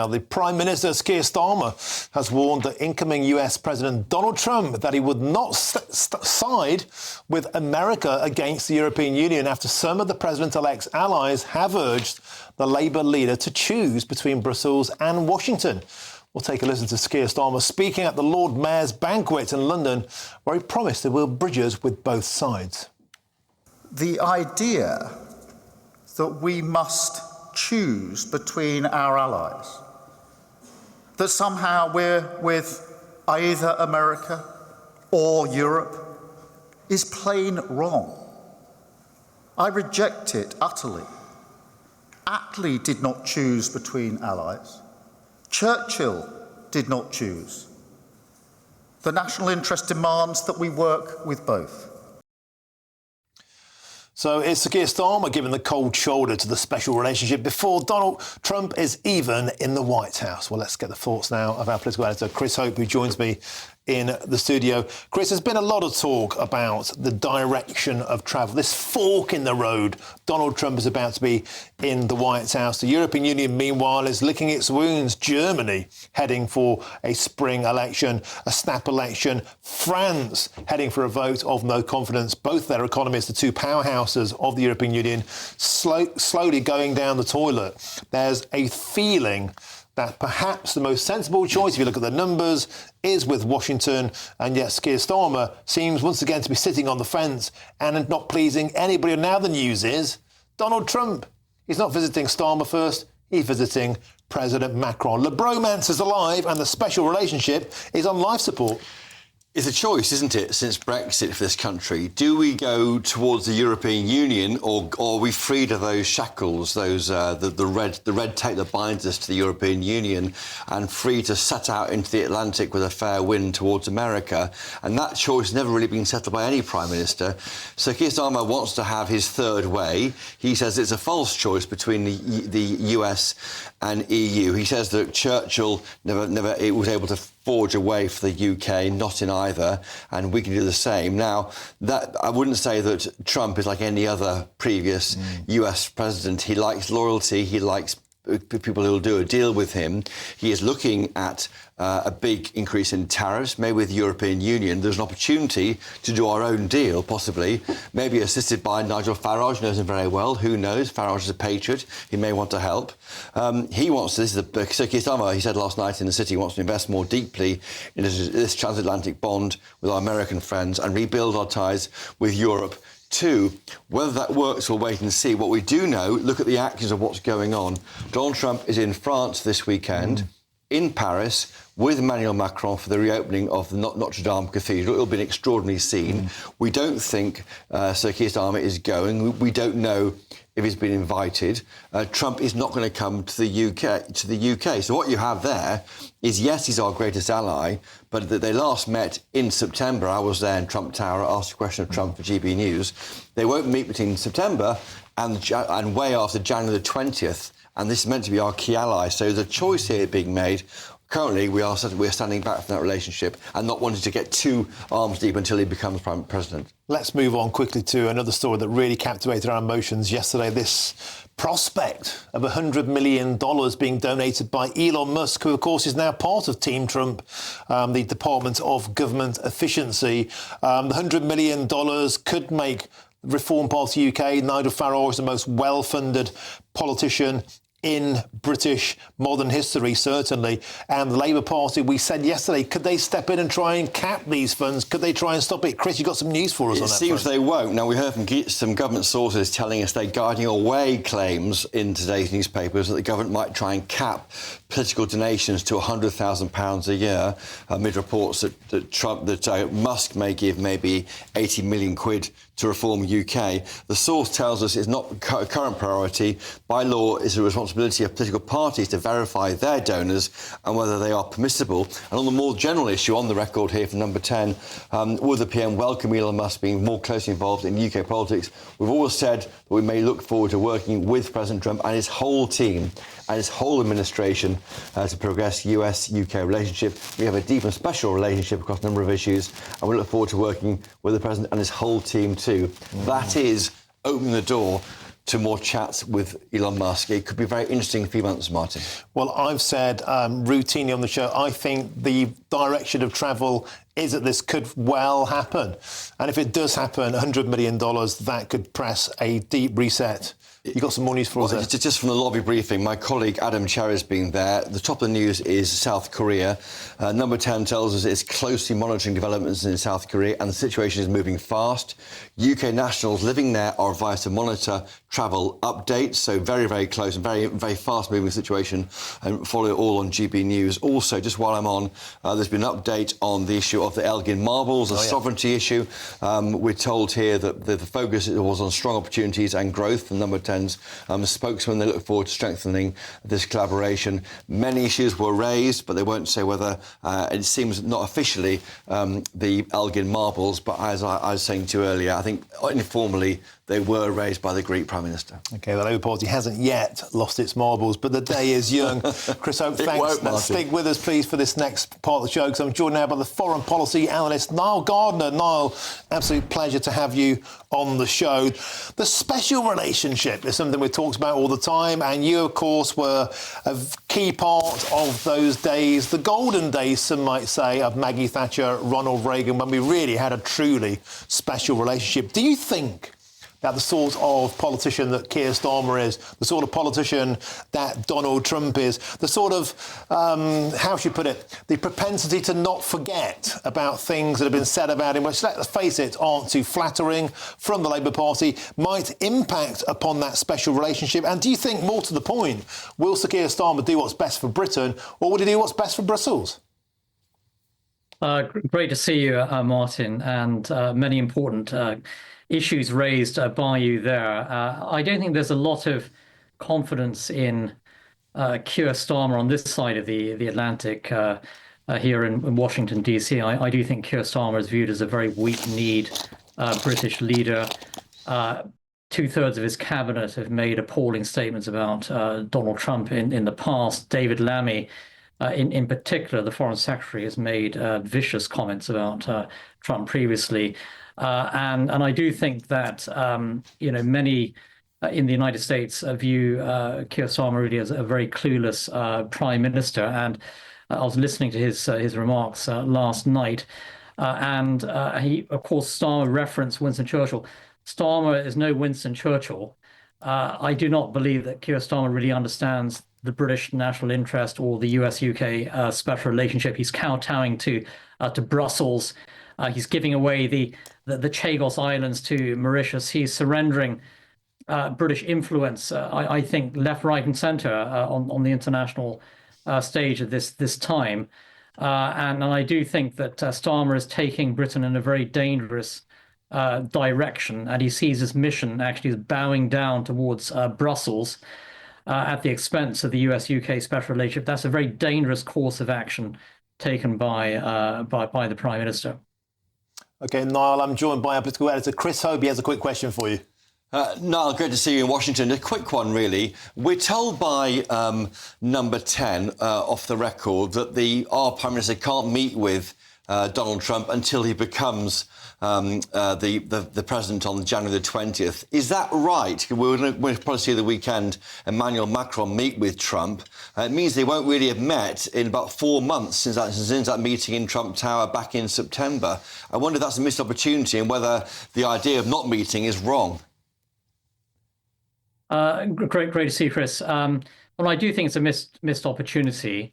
Now, the Prime Minister, Keir Starmer, has warned the incoming US President Donald Trump that he would not side with America against the European Union after some of the president-elect's allies have urged the Labour leader to choose between Brussels and Washington. We'll take a listen to Keir Starmer speaking at the Lord Mayor's banquet in London, where he promised to build bridges with both sides. The idea that we must choose between our allies, that somehow we're with either America or Europe, is plain wrong. I reject it utterly. Attlee did not choose between allies. Churchill did not choose. The national interest demands that we work with both. So it's Keir Starmer giving the cold shoulder to the special relationship before Donald Trump is even in the White House. Well, let's get the thoughts now of our political editor, Chris Hope, who joins me in the studio. Chris, there's been a lot of talk about the direction of travel, this fork in the road. Donald Trump is about to be in the White House. The European Union, meanwhile, is licking its wounds. Germany heading for a spring election, a snap election. France heading for a vote of no confidence. Both their economies, the two powerhouses of the European Union, slowly going down the toilet. There's a feeling that perhaps the most sensible choice, if you look at the numbers, is with Washington, and yet Keir Starmer seems once again to be sitting on the fence and not pleasing anybody. And now the news is Donald Trump. He's not visiting Starmer first, he's visiting President Macron. The bromance is alive and the special relationship is on life support. It's a choice, isn't it, since Brexit for this country? Do we go towards the European Union, or are we freed of those shackles, those the red tape that binds us to the European Union, and free to set out into the Atlantic with a fair wind towards America? And that choice has never really been settled by any Prime Minister. So Keir Starmer wants to have his third way. He says it's a false choice between the US and EU. He says that Churchill never was able to forge a way for the UK, not in either, and we can do the same. Now, that I wouldn't say that Trump is like any other previous US president. He likes loyalty, he likes people who will do a deal with him. He is looking at a big increase in tariffs, maybe with the European Union. There's an opportunity to do our own deal, possibly, maybe assisted by Nigel Farage, knows him very well. Who knows? Farage is a patriot. He may want to help. He wants to, so Keir Starmer, he said last night in the City, he wants to invest more deeply in this transatlantic bond with our American friends and rebuild our ties with Europe too. Whether that works, we'll wait and see. What we do know, look at the actions of what's going on. Donald Trump is in France this weekend, in Paris, with Emmanuel Macron for the reopening of the Notre Dame Cathedral. It'll be an extraordinary scene. We don't think Sir Keir Starmer is going. We don't know if he's been invited. Trump is not going to come to the UK. So what you have there is, yes, he's our greatest ally, but that they last met in September. I was there in Trump Tower, asked a question of Trump for GBNews. They won't meet between September and way after January the 20th. And this is meant to be our key ally. So there's a choice here being made. Currently, we're standing back from that relationship and not wanting to get too arms deep until he becomes Prime President. Let's move on quickly to another story that really captivated our emotions yesterday. This prospect of $100 million being donated by Elon Musk, who, of course, is now part of Team Trump, the Department of Government Efficiency. The $100 million could make Reform Party UK, Nigel Farage, the most well-funded politician in British modern history, certainly. And the Labour Party, we said yesterday, could they step in and try and cap these funds? Could they try and stop it? Chris, you've got some news for us on that. It seems they won't. Now, we heard from some government sources telling us they're guiding away claims in today's newspapers that the government might try and cap political donations to £100,000 a year, amid reports that Musk may give maybe 80 million quid to Reform UK. The source tells us it's not a current priority. By law, it's a responsibility of political parties to verify their donors and whether they are permissible. And on the more general issue, on the record here from Number 10, will the PM welcome Elon Musk being more closely involved in UK politics? We've always said that we may look forward to working with President Trump and his whole team and his whole administration to progress US-UK relationship. We have a deep and special relationship across a number of issues, and we look forward to working with the President and his whole team too. That is opening the door to more chats with Elon Musk. It could be a very interesting few months, Martin. Well, I've said routinely on the show, I think the direction of travel is that this could well happen. And if it does happen, $100 million, that could press a deep reset. You got some more news for us there? Just from the lobby briefing, my colleague Adam Cherry's been there. The top of the news is South Korea. Number 10 tells us it's closely monitoring developments in South Korea and the situation is moving fast. UK nationals living there are advised to monitor travel updates, so very, very close and very, very fast-moving situation, and follow it all on GBNews. Also, just while I'm on, there's been an update on the issue of the Elgin marbles, a sovereignty issue. We're told here that the focus was on strong opportunities and growth from Number 10's spokesman. They look forward to strengthening this collaboration. Many issues were raised, but they won't say whether, it seems not officially, the Elgin marbles, but as I was saying to you earlier, I think informally they were raised by the Greek Prime Minister. OK, the Labour Party hasn't yet lost its marbles, but the day is young. Chris Hope, thanks. Now, stick with us, please, for this next part of the show, because I'm joined now by the foreign policy analyst, Nile Gardiner. Nile, absolute pleasure to have you on the show. The special relationship is something we've talked about all the time, and you, of course, were a key part of those days, the golden days, some might say, of Maggie Thatcher, Ronald Reagan, when we really had a truly special relationship. Do you think that the sort of politician that Keir Starmer is, the sort of politician that Donald Trump is, the sort of, how should you put it, the propensity to not forget about things that have been said about him, which, let's face it, aren't too flattering, from the Labour Party, might impact upon that special relationship? And do you think, more to the point, will Sir Keir Starmer do what's best for Britain, or will he do what's best for Brussels? Great to see you, Martin, and many important issues raised by you there. I don't think there's a lot of confidence in Keir Starmer on this side of the Atlantic here in Washington, D.C. I do think Keir Starmer is viewed as a very weak-kneed British leader. Two-thirds of his cabinet have made appalling statements about Donald Trump in the past. David Lammy, in particular, the Foreign Secretary, has made vicious comments about Trump previously. And I do think that, many in the United States view Keir Starmer really as a very clueless prime minister. And I was listening to his remarks last night. And he, of course, Starmer referenced Winston Churchill. Starmer is no Winston Churchill. I do not believe that Keir Starmer really understands the British national interest or the US-UK special relationship. He's kowtowing to Brussels. He's giving away the Chagos Islands to Mauritius. He's surrendering British influence, I think, left, right, and centre on the international stage at this time. And I do think that Starmer is taking Britain in a very dangerous direction, and he sees his mission actually as bowing down towards Brussels at the expense of the US-UK special relationship. That's a very dangerous course of action taken by the Prime Minister. OK, Niall, I'm joined by our political editor, Chris Hope. He has a quick question for you. Niall, great to see you in Washington. A quick one, really. We're told by Number 10, off the record, that our Prime Minister can't meet with Donald Trump until he becomes the president on January the 20th. Is that right? We're going to probably see the weekend Emmanuel Macron meet with Trump. It means they won't really have met in about 4 months since that meeting in Trump Tower back in September. I wonder if that's a missed opportunity and whether the idea of not meeting is wrong. Great to see you, Chris. Well, I do think it's a missed opportunity.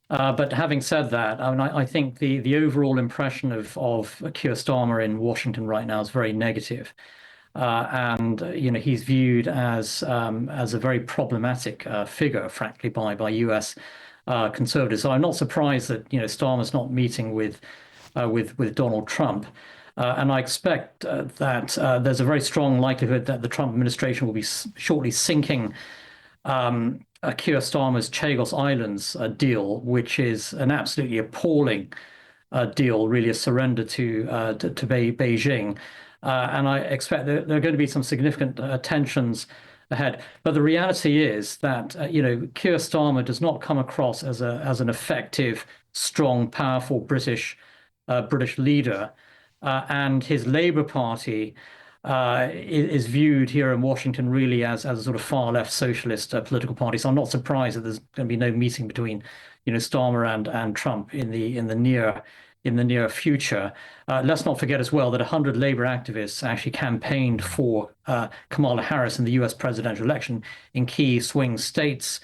But having said that, I think the overall impression of Keir Starmer in Washington right now is very negative, and he's viewed as a very problematic figure, frankly, by US conservatives. So I'm not surprised that Starmer's not meeting with Donald Trump, and I expect that there's a very strong likelihood that the Trump administration will be shortly sinking Keir Starmer's Chagos Islands deal, which is an absolutely appalling deal, really a surrender to Beijing. And I expect there are going to be some significant tensions ahead. But the reality is that, Keir Starmer does not come across as an effective, strong, powerful British leader. And his Labour Party is viewed here in Washington really as a sort of far left socialist political party. So I'm not surprised that there's going to be no meeting between, Starmer and Trump in the near future. Let's not forget as well that 100 Labour activists actually campaigned for Kamala Harris in the US presidential election in key swing states.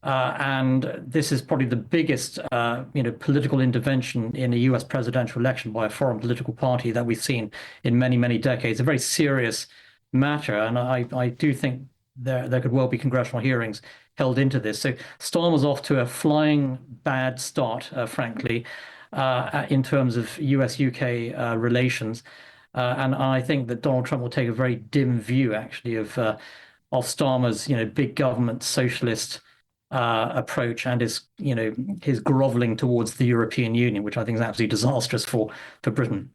And this is probably the biggest, political intervention in a U.S. presidential election by a foreign political party that we've seen in many, many decades. A very serious matter, and I do think there could well be congressional hearings held into this. So Starmer's off to a flying bad start, frankly, in terms of U.S.-UK relations, and I think that Donald Trump will take a very dim view, actually, of Starmer's, big government socialist approach and his grovelling towards the European Union, which I think is absolutely disastrous for Britain.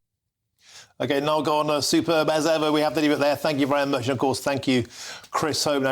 OK, Nile Gardiner, superb as ever. We have to leave it there. Thank you very much. And of course, thank you, Chris Hope. Now,